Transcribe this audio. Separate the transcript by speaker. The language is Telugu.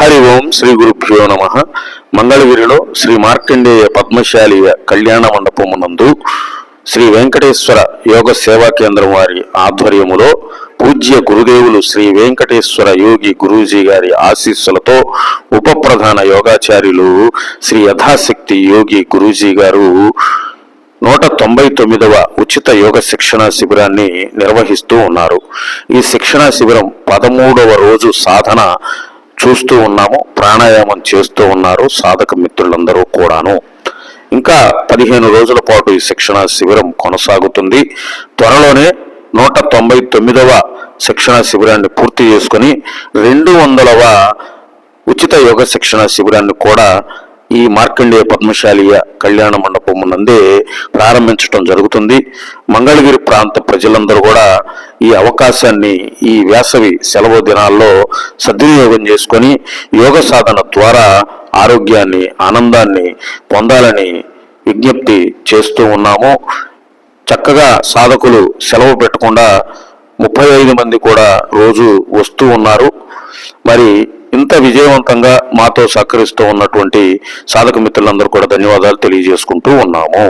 Speaker 1: హరి ఓం శ్రీ గురుభ్యో నమ. మంగళగిరిలో శ్రీ మార్కండేయ పద్మశాలీయ కళ్యాణ మండపమునందు శ్రీ వెంకటేశ్వర యోగ సేవా కేంద్రం వారి ఆధ్వర్యములో పూజ్య గురుదేవులు శ్రీ వెంకటేశ్వర యోగి గురూజీ గారి ఆశీస్సులతో ఉప ప్రధాన యోగాచార్యులు శ్రీ యథాశక్తి యోగి గురూజీ గారు 199వ ఉచిత యోగ శిక్షణా శిబిరాన్ని నిర్వహిస్తూ ఉన్నారు. ఈ శిక్షణా శిబిరం 13వ రోజు సాధన చూస్తూ ఉన్నాము. ప్రాణాయామం చేస్తూ ఉన్నారు సాధక మిత్రులందరూ కూడాను. ఇంకా 15 రోజుల పాటు ఈ శిక్షణా శిబిరం కొనసాగుతుంది. త్వరలోనే 199వ శిక్షణా శిబిరాన్ని పూర్తి చేసుకుని 200వ ఉచిత యోగ శిక్షణా శిబిరాన్ని కూడా ఈ మార్కండేయ పద్మశాలీయ కళ్యాణ మండపం నందే ప్రారంభించడం జరుగుతుంది. మంగళగిరి ప్రాంత ప్రజలందరూ కూడా ఈ అవకాశాన్ని ఈ వేసవి సెలవు దినాల్లో సద్వినియోగం చేసుకొని యోగ సాధన ద్వారా ఆరోగ్యాన్ని ఆనందాన్ని పొందాలని విజ్ఞప్తి చేస్తూ ఉన్నాము. చక్కగా సాధకులు సెలవు పెట్టకుండా 35 మంది కూడా రోజు వస్తూ ఉన్నారు. మరి ఇంత విజయవంతంగా మాతో సహకరిస్తూ ఉన్నటువంటి సాధక మిత్రులందరూ కూడా ధన్యవాదాలు తెలియజేసుకుంటూ ఉన్నాము.